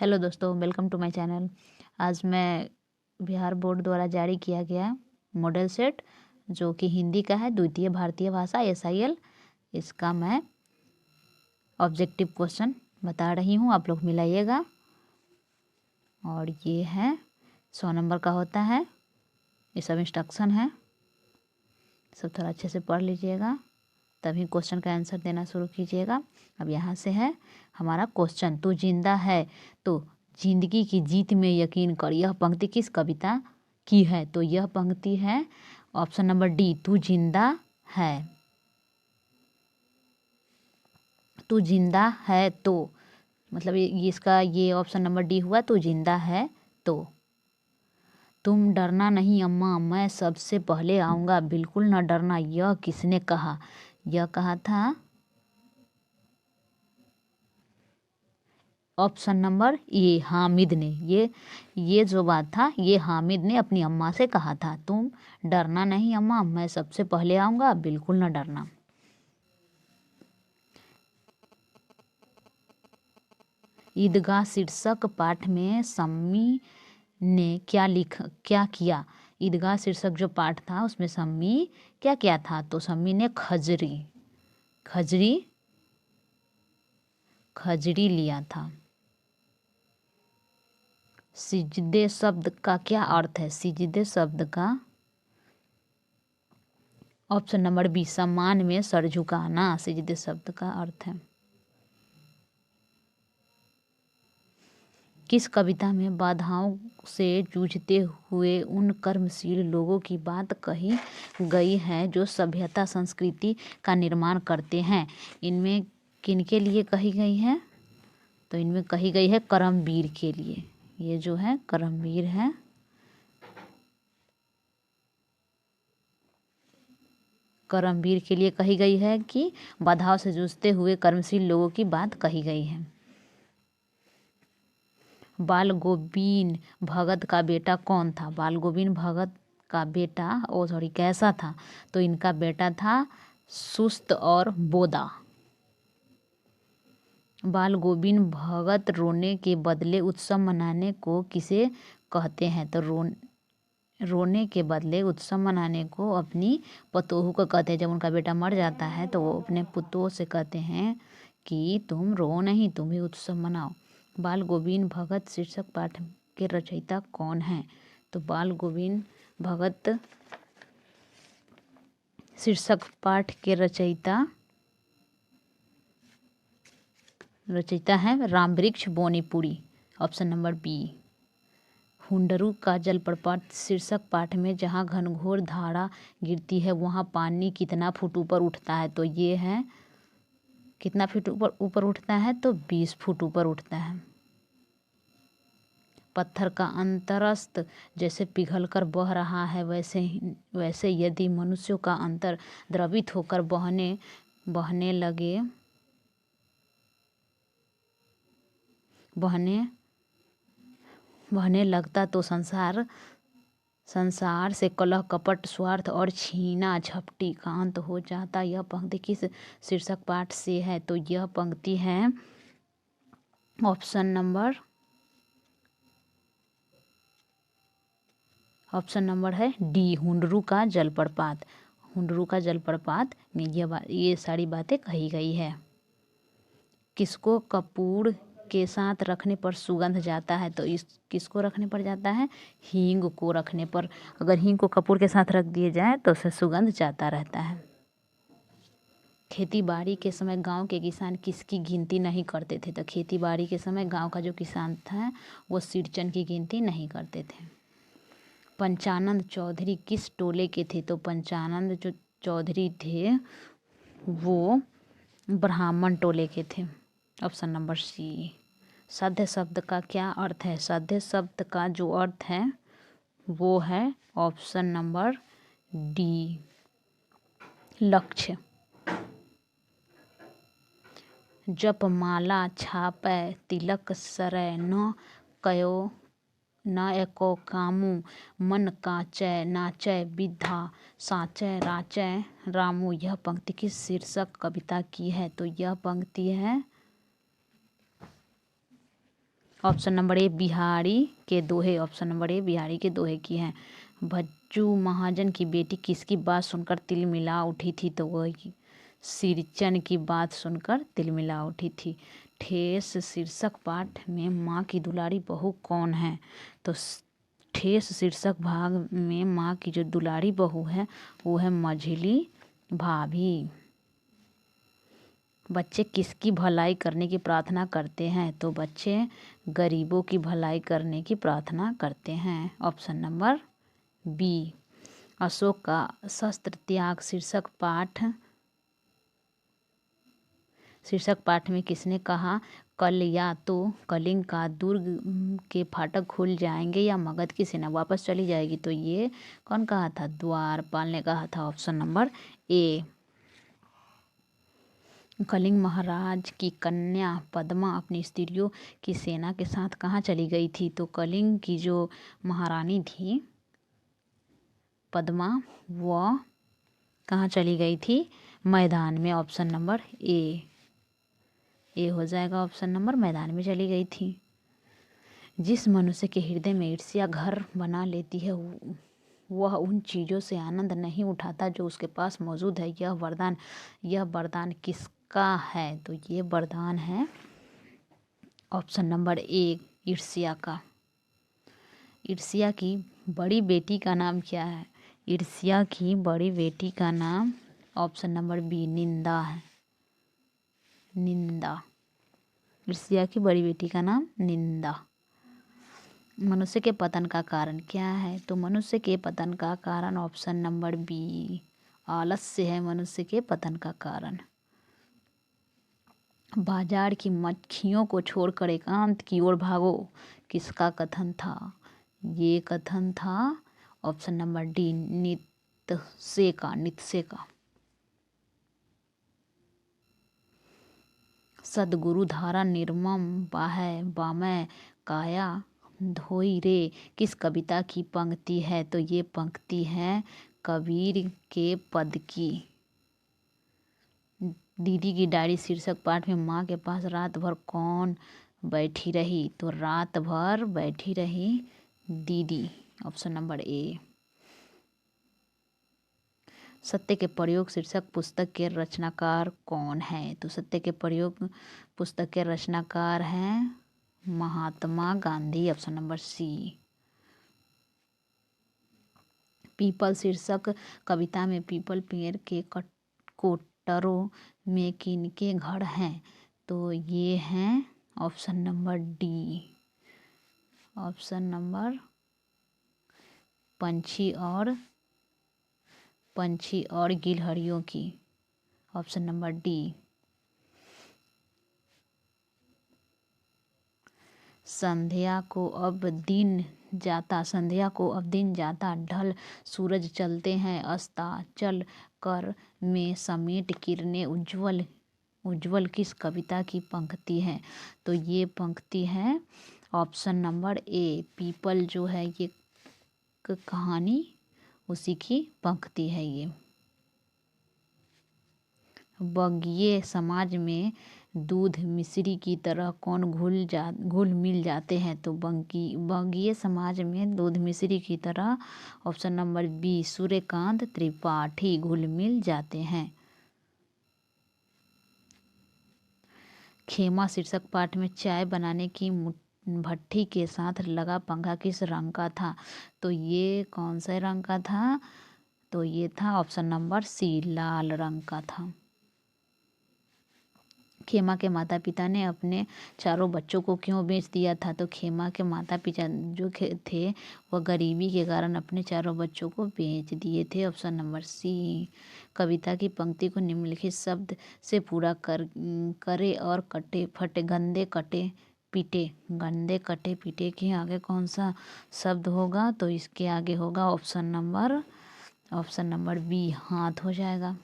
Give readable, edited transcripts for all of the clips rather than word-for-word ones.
Hello दोस्तों, welcome to my channel. आज मैं बिहार बोर्ड द्वारा जारी किया गया मॉडल सेट जो कि हिंदी का है, द्वितीय भारतीय भाषा SIL, इसका मैं ऑब्जेक्टिव क्वेश्चन बता रही हूँ, आप लोग मिलाइएगा। और ये है 100 नंबर का होता है, ये सब इंस्ट्रक्शन है, सब थोड़ा अच्छे से पढ़ लीजिएगा तभी क्वेश्चन का आंसर देना शुरू कीजिएगा। अब यहाँ से है हमारा क्वेश्चन, तू जिंदा है तो जिंदगी की जीत में यकीन कर। यह पंक्ति किस कविता की है? तो यह पंक्ति है ऑप्शन नंबर डी, तू जिंदा है। तू जिंदा है तो मतलब इसका ये ऑप्शन नंबर डी हुआ, तू जिंदा है तो। तुम डरना नहीं अम्मा, मैं सबसे पहले आऊँगा, बिल्कुल न डरना, यह किसने कहा? यह कहा था ऑप्शन नंबर ए, हामिद ने। ये जो बात था ये हामिद ने अपनी अम्मा से कहा था, तुम डरना नहीं अम्मा, मैं सबसे पहले आऊँगा, बिल्कुल न डरना। ईदगाह शीर्षक पाठ में सम्मी ने क्या किया? ईदगाह शीर्षक जो पाठ था उसमें सम्मी क्या किया था? तो सम्मी ने खजरी लिया था। सिजदे शब्द का क्या अर्थ है? सिजदे शब्द का ऑप्शन नंबर बी, सम्मान में सर झुकाना, सिजदे शब्द का अर्थ है। किस कविता में बाधाओं से जूझते हुए उन कर्मशील लोगों की बात कही गई है जो सभ्यता संस्कृति का निर्माण करते हैं? इनमें किनके लिए कही गई है? तो इनमें कही गई है कर्मवीर के लिए। ये जो है कर्मवीर है। कर्मवीर के लिए कही गई है कि बाधाओं से जूझते हुए कर्मशील लोगों की बात कही गई है। बाल गोविंद भगत का बेटा कौन था? बाल गोविंद भगत का बेटा कैसा था? तो इनका बेटा था सुस्त और बोदा। बाल गोविंद भगत रोने के बदले उत्सव मनाने को किसे कहते हैं? तो रोने के बदले उत्सव मनाने को अपनी पतोहू को कहते हैं। जब उनका बेटा मर जाता है तो वो अपने पुतोह से कहते हैं कि तुम रो नहीं, तुम भी उत्सव मनाओ। बाल गोविंद भगत शीर्षक पाठ के रचयिता कौन है? तो बाल गोविंद भगत शीर्षक पाठ के रचयिता है Ramvriksh Benipuri, option number B. Hundru का जलप्रपात शीर्षक पाठ में जहाँ घनघोर धारा गिरती है वहाँ पानी कितना फुट ऊपर उठता है? तो ये है कितना फुट ऊपर उठता है? तो 20 फुट ऊपर उठता है। पत्थर का अंतरस्थ जैसे पिघलकर बह रहा है वैसे यदि मनुष्यों का अंतर द्रवित होकर बहने लगता तो संसार से कलह कपट स्वार्थ और छीना झपटी का अंत हो जाता। यह पंक्ति किस शीर्षक पाठ से है? तो यह पंक्ति है ऑप्शन नंबर है डी, हुंडरू का जलप्रपात। हुंडरू का जलप्रपात में ये सारी बातें कही गई है। किसको कपूर के साथ रखने पर सुगंध जाता है? तो किसको रखने पर जाता है? हींग को रखने पर। अगर हींग को कपूर के साथ रख दिए जाए तो उससे सुगंध जाता रहता है। खेती बाड़ी के समय गांव के किसान किसकी गिनती नहीं करते थे? तो खेती बाड़ी के समय गांव का जो किसान था वो सिरचन की गिनती नहीं करते थे। पंचानंद चौधरी किस टोले के थे? तो पंचानंद जो चौधरी थे वो ब्राह्मण टोले के थे, ऑप्शन नंबर सी। साध्य शब्द का क्या अर्थ है? साध्य शब्द का जो अर्थ है वो है ऑप्शन नंबर डी, लक्ष्य। जप माला छापै तिलक सरै न एको कामू, मन काचै नाचै विद्या साचै राचै रामू। यह पंक्ति किस शीर्षक कविता की है? तो यह पंक्ति है ऑप्शन नंबर ए बिहारी के दोहे, ऑप्शन नंबर ए बिहारी के दोहे की है। भज्जू महाजन की बेटी किसकी बात सुनकर तिलमिला उठी थी? तो वह सिरचन की बात सुनकर तिलमिला उठी थी। ठेस शीर्षक पाठ में माँ की दुलारी बहू कौन है? तो ठेस शीर्षक भाग में माँ की जो दुलारी बहू है वो है मझली भाभी। बच्चे किसकी भलाई करने की प्रार्थना करते हैं? तो बच्चे गरीबों की भलाई करने की प्रार्थना करते हैं। Option number B. अशोक का शस्त्र त्याग शीर्षक पाठ में किसने कहा कल या तो कलिंग का दुर्ग के फाटक खुल जाएंगे या मगध की सेना वापस चली जाएगी? तो ये कौन कहा था? द्वारपाल ने कहा था। Option number A. कलिंग महाराज की कन्या पद्मा अपनी स्त्रियों की सेना के साथ कहाँ चली गई थी? तो कलिंग की जो महारानी थी पद्मा वह कहाँ चली गई थी? मैदान में। ऑप्शन नंबर ए हो जाएगा ऑप्शन नंबर, मैदान में चली गई थी। जिस मनुष्य के हृदय में ईर्ष्या घर बना लेती है वह उन चीज़ों से आनंद नहीं उठाता जो उसके पास मौजूद है। यह वरदान किसका है? तो ये वरदान है ऑप्शन नंबर ए ईर्ष्या का। ईर्ष्या की बड़ी बेटी का नाम क्या है? ईर्ष्या की बड़ी बेटी का नाम ऑप्शन नंबर बी निंदा है। निंदा। ईर्ष्या की बड़ी बेटी का नाम निंदा। मनुष्य के पतन का कारण क्या है? तो मनुष्य के पतन का कारण ऑप्शन नंबर बी आलस्य है मनुष्य के पतन का कारण। बाजार की मक्खियों को छोड़कर एकांत की ओर भागो किसका कथन था? ये कथन था ऑप्शन नंबर डी नित्से का। सदगुरु धारा निर्मम बामय काया धोई रे किस कविता की पंक्ति है? तो ये पंक्ति है कबीर के पद की। दीदी की डायरी शीर्षक पाठ में माँ के पास रात भर कौन बैठी रही? तो रात भर बैठी रही दीदी। ऑप्शन नंबर ए। सत्य के प्रयोग शीर्षक पुस्तक के रचनाकार कौन है? तो सत्य के प्रयोग पुस्तक के रचनाकार हैं Mahatma Gandhi. Option number C. पीपल शीर्षक कविता में पीपल पेड़ के कोटरों में किनके घर हैं? तो ये हैं option number D. Option number पंछी और गिलहरियों की। Option number D. संध्या को अब दिन जाता ढल सूरज चलते हैं अस्ताचल कर में समेट किरणें उज्जवल किस कविता की पंक्ति है? तो ये पंक्ति है ऑप्शन नंबर ए पीपल जो है ये कहानी उसी की पंक्ति है। ये बगिये समाज में दूध मिश्री की तरह कौन घुल मिल जाते हैं? तो बगिये समाज में दूध मिश्री की तरह option number B Suryakant Tripathi घुल मिल जाते हैं। खेमा शीर्षक पाठ में चाय बनाने की भट्ठी के साथ लगा पंखा किस रंग का था? तो ये कौन से रंग का था? तो ये था ऑप्शन नंबर सी लाल रंग का था। खेमा के माता पिता ने अपने चारों बच्चों को क्यों बेच दिया था? तो खेमा के माता पिता जो थे वह गरीबी के कारण अपने चारों बच्चों को बेच दिए थे। ऑप्शन नंबर सी। कविता की पंक्ति को निम्नलिखित शब्द से पूरा करे और कटे फटे गंदे कटे पीटे के आगे कौन सा शब्द होगा? तो इसके आगे होगा ऑप्शन नंबर बी हाथ हो जाएगा।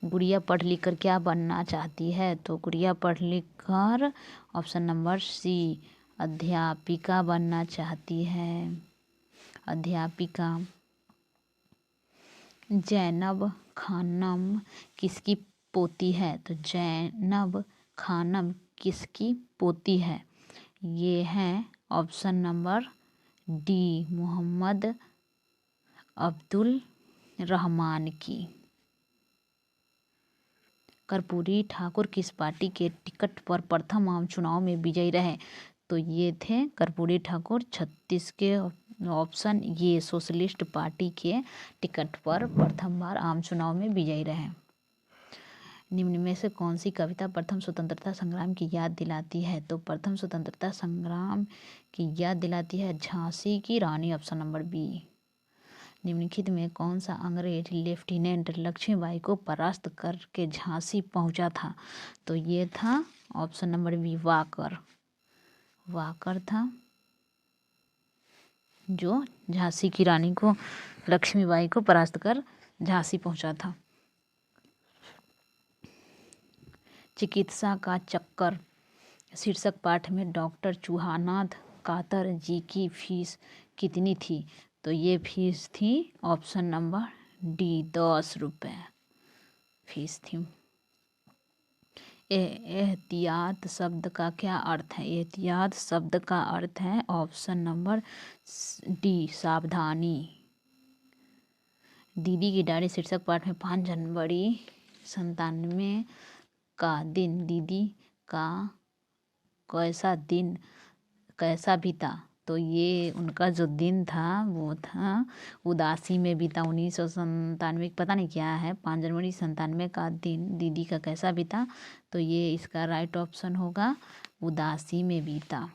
गुड़िया पढ़ लिख कर क्या बनना चाहती है? तो गुड़िया पढ़ लिख कर ऑप्शन नंबर सी अध्यापिका बनना चाहती है। अध्यापिका। जैनब खानम किसकी पोती है? तो जैनब खानम किसकी पोती है? ये है option number D, Mohammad Abdul Rahman की। कर्पूरी ठाकुर किस पार्टी के टिकट पर प्रथम आम चुनाव में विजयी रहे? तो ये थे कर्पूरी ठाकुर। 36 के ऑप्शन ये सोशलिस्ट पार्टी के टिकट पर प्रथम बार आम चुनाव में विजयी रहे। निम्न में से कौन सी कविता प्रथम स्वतंत्रता संग्राम की याद दिलाती है? तो प्रथम स्वतंत्रता संग्राम की याद दिलाती है झांसी की रानी, ऑप्शन नंबर बी। निम्नलिखित में कौन सा अंग्रेज लेफ्टिनेंट लक्ष्मीबाई को परास्त करके झांसी पहुंचा था? तो ये था option number B, Walker. Walker था जो झांसी की रानी को, लक्ष्मीबाई को परास्त कर झांसी पहुंचा था। चिकित्सा का चक्कर शीर्षक पाठ में डॉक्टर चूहानाथ कातर जी की फीस कितनी थी? तो ये फीस थी ऑप्शन नंबर डी, 10 रुपये फीस थी। एहतियात शब्द का क्या अर्थ है? एहतियात शब्द का अर्थ है ऑप्शन नंबर डी, सावधानी। दीदी की डायरी शीर्षक पाठ में 5 जनवरी 97 का दिन दीदी का कैसा बीता? तो ये उनका जो दिन था वो था उदासी में बीता। 1997, पता नहीं क्या है, 5 जनवरी 97 का दिन दीदी का कैसा बीता? तो ये इसका राइट ऑप्शन होगा, उदासी में बीता।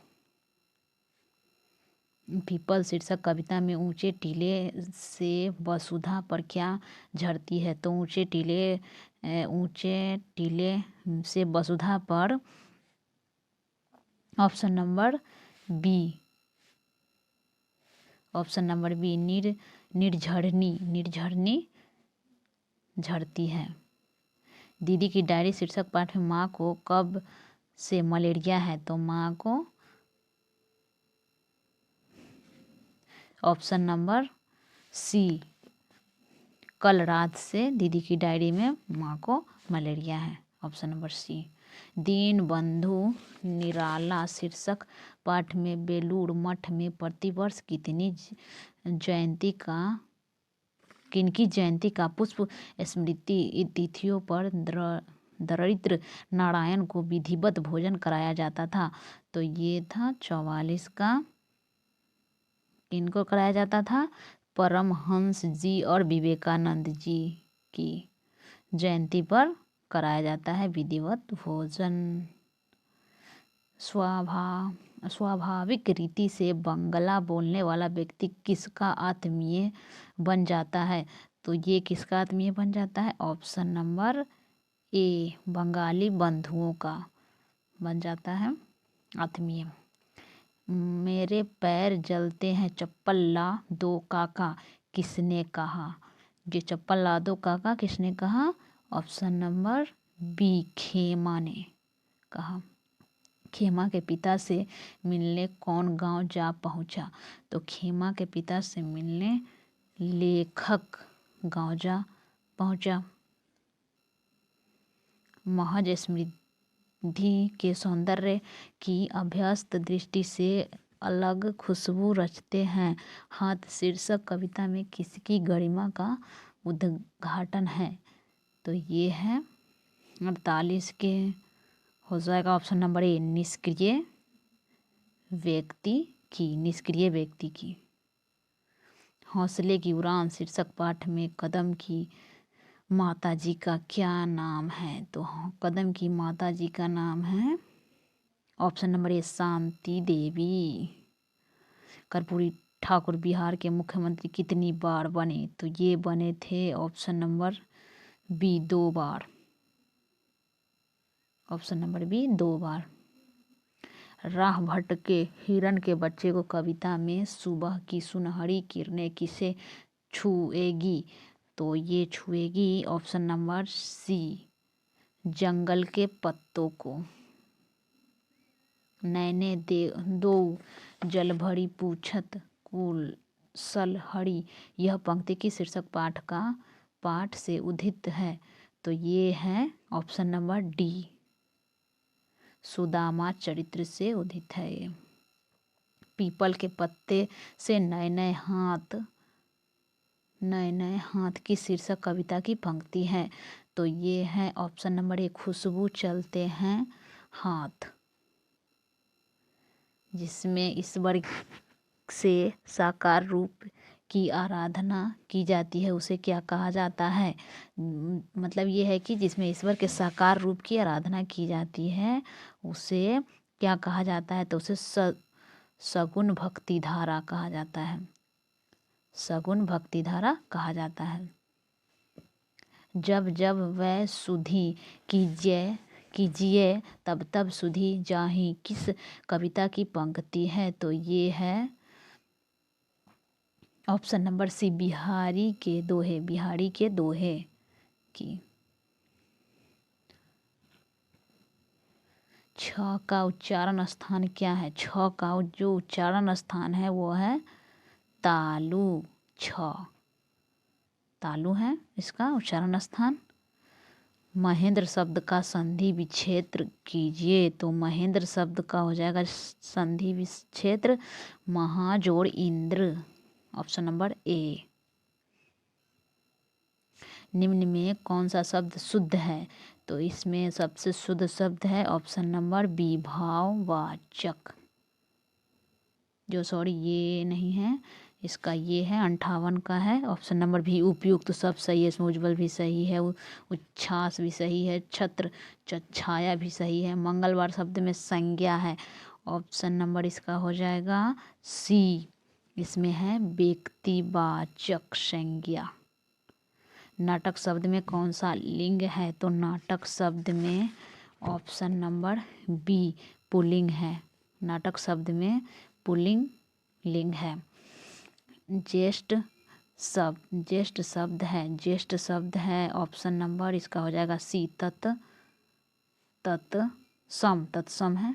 पीपल शीर्षक कविता में ऊंचे टीले से वसुधा पर क्या झरती है? तो ऊंचे टीले से वसुधा पर option number B, option number B, निर्झरनी झरती है। दीदी की डायरी शीर्षक पाठ में माँ को कब से मलेरिया है? तो माँ को ऑप्शन नंबर सी, कल रात से दीदी की डायरी में माँ को मलेरिया है, ऑप्शन नंबर सी। दीन बंधु निराला शीर्षक पाठ में बेलूर मठ में प्रतिवर्ष किनकी जयंती का पुष्प स्मृति तिथियों पर दरिद्र नारायण को विधिवत भोजन कराया जाता था? तो ये था 44 का। किनको कराया जाता था? परमहंस जी और विवेकानंद जी की जयंती पर कराया जाता है विधिवत भोजन। स्वाभाविक रीति से बंगला बोलने वाला व्यक्ति किसका आत्मीय बन जाता है? तो ये किसका आत्मीय बन जाता है? ऑप्शन नंबर ए, बंगाली बंधुओं का बन जाता है आत्मीय। मेरे पैर जलते हैं, चप्पल ला दो काका, किसने कहा? ये चप्पल ला दो काका किसने कहा? ऑप्शन नंबर बी, खेमा ने कहा। खेमा के पिता से मिलने कौन गांव जा पहुंचा? तो खेमा के पिता से मिलने लेखक गांव जा पहुंचा। महज स्मृति के सौंदर्य की अभ्यस्त दृष्टि से अलग खुशबू रचते हैं हाथ शीर्षक कविता में किसकी गरिमा का उद्घाटन है? तो ये है 48 के हो जाएगा ऑप्शन नंबर ए, निष्क्रिय व्यक्ति की। हौसले की उड़ान शीर्षक पाठ में कदम की माताजी का क्या नाम है? तो कदम की माताजी का नाम है ऑप्शन नंबर ए, शांति देवी। कर्पूरी ठाकुर बिहार के मुख्यमंत्री कितनी बार बने? तो ये बने थे ऑप्शन नंबर बी, 2 बार, ऑप्शन नंबर बी, 2 बार। राह भट्ट के हिरण के बच्चे को कविता में सुबह की सुनहरी किरणें किसे छुएगी? तो ये छुएगी ऑप्शन नंबर सी, जंगल के पत्तों को। नैने दो जल भरी पूछत कुशल हरी, यह पंक्ति की शीर्षक पाठ से उद्धित है? तो ये है ऑप्शन नंबर डी, सुदामा चरित्र से उदित है ये। पीपल के पत्ते से नए नए हाथ की शीर्षक कविता की पंक्ति है। तो ये है ऑप्शन नंबर ए, खुशबू चलते हैं हाथ। जिसमें ईश्वर से साकार रूप की आराधना की जाती है उसे क्या कहा जाता है। मतलब ये है कि जिसमें ईश्वर के साकार रूप की आराधना की जाती है उसे क्या कहा जाता है। तो उसे सगुण भक्ति धारा कहा जाता है। सगुण भक्ति धारा कहा जाता है। जब जब वह सुधि कीजिए तब तब सुधि जाहि किस कविता की पंक्ति है। तो ये है ऑप्शन नंबर सी, बिहारी के दोहे की। छ का उच्चारण स्थान क्या है। छ का जो उच्चारण स्थान है वो है तालु। छ तालु है इसका उच्चारण स्थान। महेंद्र शब्द का संधि विच्छेद कीजिए। तो महेंद्र शब्द का हो जाएगा संधि विच्छेद महाजोड़ इंद्र, ऑप्शन नंबर ए। निम्न में कौन सा शब्द शुद्ध है। तो इसमें सबसे शुद्ध शब्द है ऑप्शन नंबर बी, भाववाचक। ये नहीं है, इसका ये है 58 का है। ऑप्शन नंबर भी, उपयुक्त सब सही है। इसमें उज्ज्वल भी सही है, उच्छ्वास भी सही है, छत्र छाया भी सही है। मंगलवार शब्द में संज्ञा है। ऑप्शन नंबर इसका हो जाएगा सी, इसमें है व्यक्तिवाचक संज्ञा। नाटक शब्द में कौन सा लिंग है। तो नाटक शब्द में ऑप्शन नंबर बी, पुल्लिंग है। नाटक शब्द में पुल्लिंग लिंग है। ज्येष्ठ शब्द है ऑप्शन नंबर इसका हो जाएगा सी, तत्सम है।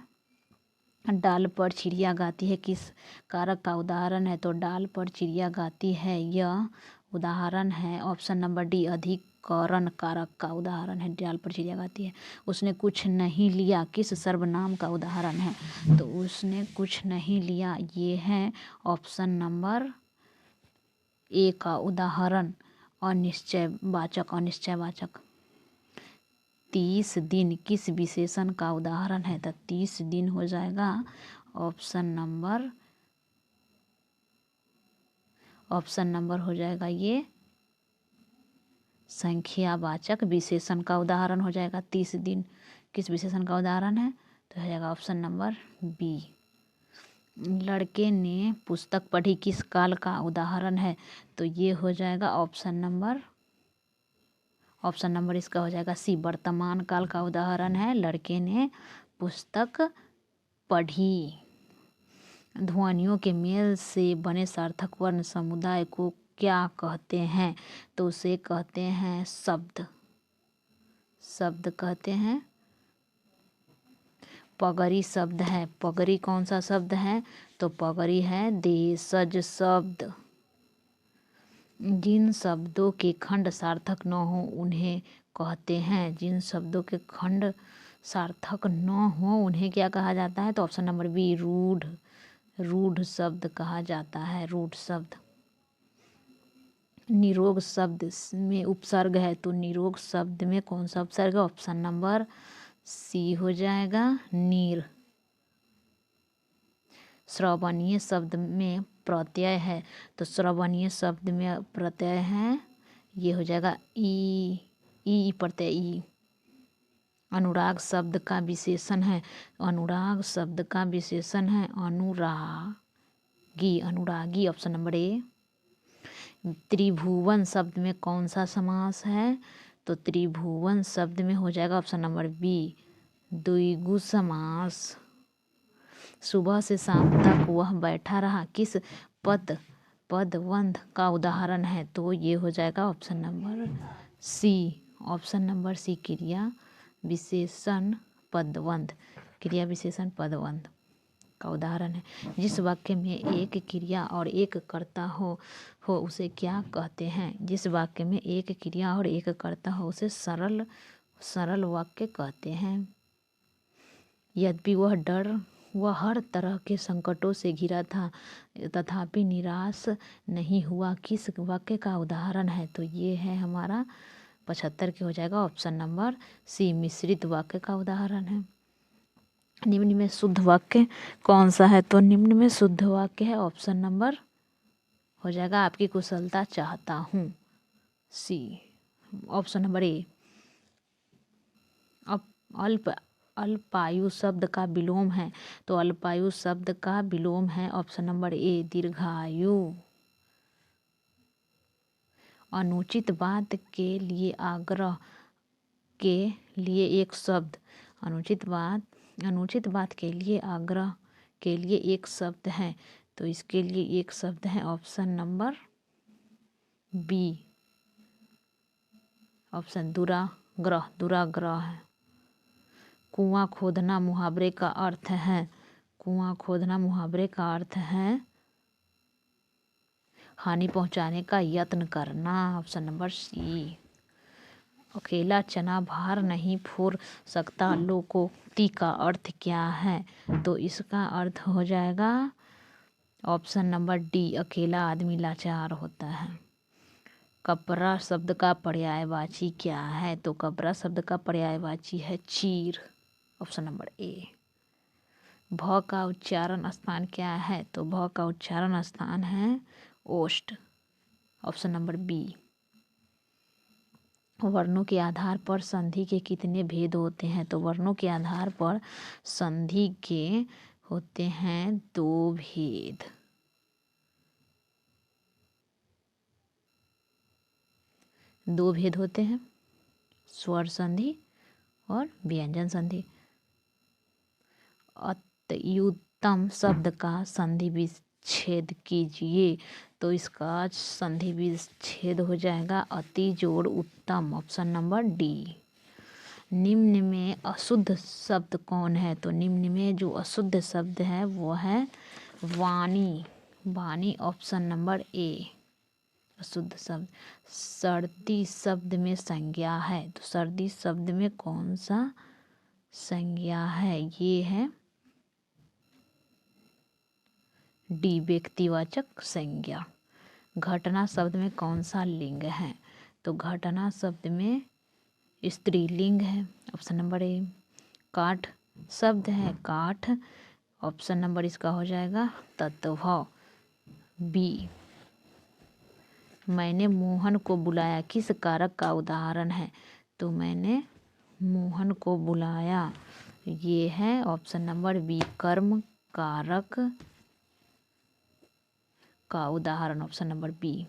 डाल पर चिड़िया गाती है किस कारक का उदाहरण है। तो डाल पर चिड़िया गाती है यह उदाहरण है ऑप्शन नंबर डी, अधिकरण कारक का उदाहरण है। डाल पर चिड़िया गाती है। उसने कुछ नहीं लिया किस सर्वनाम का उदाहरण है। तो उसने कुछ नहीं लिया ये है ऑप्शन नंबर ए का उदाहरण, अनिश्चयवाचक। 30 दिन किस विशेषण का उदाहरण है। तो 30 दिन हो जाएगा ऑप्शन नंबर हो जाएगा ये संख्यावाचक विशेषण का उदाहरण हो जाएगा। 30 दिन किस विशेषण का उदाहरण है। तो हो जाएगा ऑप्शन नंबर बी। लड़के ने पुस्तक पढ़ी किस काल का उदाहरण है। तो ये हो जाएगा ऑप्शन नंबर इसका हो जाएगा सी, वर्तमान काल का उदाहरण है। लड़के ने पुस्तक पढ़ी। ध्वनियों के मेल से बने सार्थक वर्ण समुदाय को क्या कहते हैं। तो उसे कहते हैं शब्द कहते हैं। पगड़ी शब्द है। पगड़ी कौन सा शब्द है। तो पगड़ी है देशज शब्द। जिन शब्दों के खंड सार्थक न हो उन्हें कहते हैं। जिन शब्दों के खंड सार्थक न हो उन्हें क्या कहा जाता है। तो ऑप्शन नंबर बी, रूढ़ शब्द कहा जाता है। रूढ़ शब्द। निरोग शब्द में उपसर्ग है। तो निरोग शब्द में कौन सा उपसर्ग है। ऑप्शन नंबर सी हो जाएगा नीर। श्रवणीय शब्द में प्रत्यय है। तो श्रवणीय शब्द में प्रत्यय है ये हो जाएगा ई प्रत्यय ई। अनुराग शब्द का विशेषण है। अनुराग शब्द का विशेषण है अनुरागी, ऑप्शन नंबर ए। त्रिभुवन शब्द में कौन सा समास है। तो त्रिभुवन शब्द में हो जाएगा ऑप्शन नंबर बी, द्विगु समास। सुबह से शाम तक वह बैठा रहा किस पदबंध का उदाहरण है। तो ये हो जाएगा ऑप्शन नंबर सी, क्रिया विशेषण पदबंध का उदाहरण है। जिस वाक्य में एक क्रिया और एक कर्ता हो उसे क्या कहते हैं। जिस वाक्य में एक क्रिया और एक कर्ता हो उसे सरल वाक्य कहते हैं। यद्यपि वह हर तरह के संकटों से घिरा था, तथापि निराश नहीं हुआ। किस वाक्य का उदाहरण है? तो ये है हमारा 75 के हो जाएगा ऑप्शन नंबर सी, मिश्रित वाक्य का उदाहरण है। निम्न में शुद्ध वाक्य कौन सा है? तो निम्न में शुद्ध वाक्य है ऑप्शन नंबर हो जाएगा आपकी कुशलता चाहता हूँ, सी, ऑप्शन नंबर ए। अब अल्पायु शब्द का विलोम है, तो अल्पायु शब्द का विलोम है ऑप्शन नंबर ए, दीर्घायु। अनुचित बात के लिए आग्रह के लिए एक शब्द, अनुचित बात के लिए आग्रह के लिए एक शब्द है, तो इसके लिए एक शब्द है ऑप्शन नंबर बी, ऑप्शन दुराग्रह है। कुआं खोदना मुहावरे का अर्थ है, कुआं खोदना मुहावरे का अर्थ है हानि पहुंचाने का यत्न करना, ऑप्शन नंबर सी। अकेला चना भार नहीं फोड़ सकता, लोकोक्ति का अर्थ क्या है? तो इसका अर्थ हो जाएगा ऑप्शन नंबर डी, अकेला आदमी लाचार होता है। कपरा शब्द का पर्यायवाची क्या है? तो कपरा शब्द का पर्यायवाची है चीर, ऑप्शन नंबर ए। भ का उच्चारण स्थान क्या है? तो भ का उच्चारण स्थान है ओष्ठ, ऑप्शन नंबर बी। वर्णों के आधार पर संधि के कितने भेद होते हैं? तो वर्णों के आधार पर संधि के होते हैं 2 भेद। दो भेद होते हैं, स्वर संधि और व्यंजन संधि। अत्युत्तम शब्द का संधि विच्छेद कीजिए, तो इसका संधि विच्छेद हो जाएगा अति जोड़ उत्तम, ऑप्शन नंबर डी। निम्न में अशुद्ध शब्द कौन है? तो निम्न में जो अशुद्ध शब्द है वो है वाणी, ऑप्शन नंबर ए, अशुद्ध शब्द। सर्दी शब्द में संज्ञा है, तो सर्दी शब्द में कौन सा संज्ञा है? ये है डी, व्यक्तिवाचक संज्ञा। घटना शब्द में कौन सा लिंग है? तो घटना शब्द में स्त्रीलिंग है, ऑप्शन नंबर ए। काठ शब्द है काठ, ऑप्शन नंबर इसका हो जाएगा तत्व, बी। मैंने मोहन को बुलाया किस कारक का उदाहरण है? तो मैंने मोहन को बुलाया, ये है ऑप्शन नंबर बी, कर्म कारक का उदाहरण, ऑप्शन नंबर बी।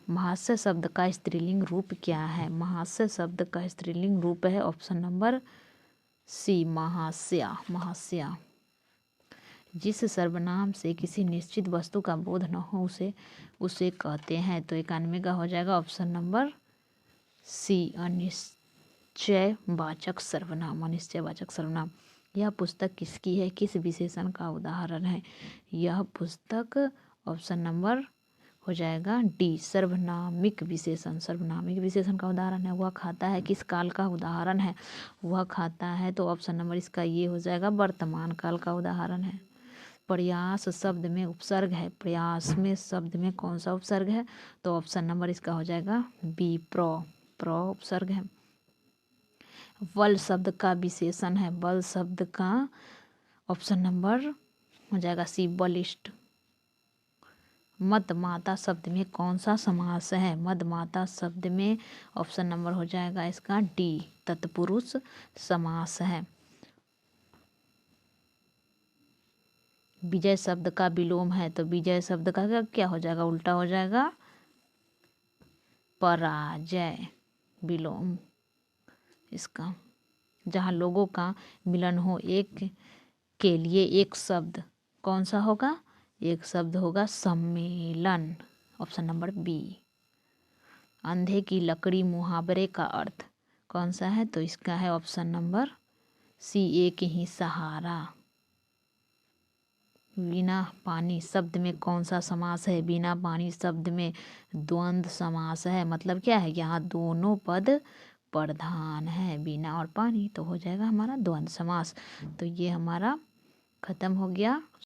महास्य शब्द का स्त्रीलिंग रूप क्या है? महास्य शब्द का स्त्रीलिंग रूप है ऑप्शन नंबर सी, महास्या। जिस सर्वनाम से किसी निश्चित वस्तु का बोध न हो उसे कहते हैं, तो 91 का हो जाएगा ऑप्शन नंबर सी, अनिश्चयवाचक सर्वनाम। यह पुस्तक किसकी है? किस विशेषण का उदाहरण है? यह पुस्तक ऑप्शन नंबर हो जाएगा डी, सर्वनामिक विशेषण का उदाहरण है। वह खाता है किस काल का उदाहरण है? वह खाता है, तो ऑप्शन नंबर इसका ये हो जाएगा वर्तमान काल का उदाहरण है। प्रयास शब्द में उपसर्ग है, प्रयास में शब्द में कौन सा उपसर्ग है? तो ऑप्शन नंबर इसका हो जाएगा बी, प्र उपसर्ग है। बल शब्द का विशेषण है, बल शब्द का ऑप्शन नंबर हो जाएगा सी, बलिष्ठ। मदमाता शब्द में कौन सा समास है? मदमाता शब्द में ऑप्शन नंबर हो जाएगा इसका डी, तत्पुरुष समास है। विजय शब्द का विलोम है, तो विजय शब्द का क्या हो जाएगा? उल्टा हो जाएगा पराजय, विलोम इसका। जहाँ लोगों का मिलन हो एक के लिए एक शब्द कौन सा होगा? एक शब्द होगा सम्मेलन, ऑप्शन नंबर बी। अंधे की लकड़ी मुहावरे का अर्थ कौन सा है? तो इसका है ऑप्शन नंबर सी, एक ही सहारा। बिना पानी शब्द में कौन सा समास है? बिना पानी शब्द में द्वंद्व समास है। मतलब क्या है? यहाँ दोनों पद प्रधान है। बिना और पानी तो हो जाएगा हमारा द्वंद्व समास। तो ये हमारा खत्म हो गया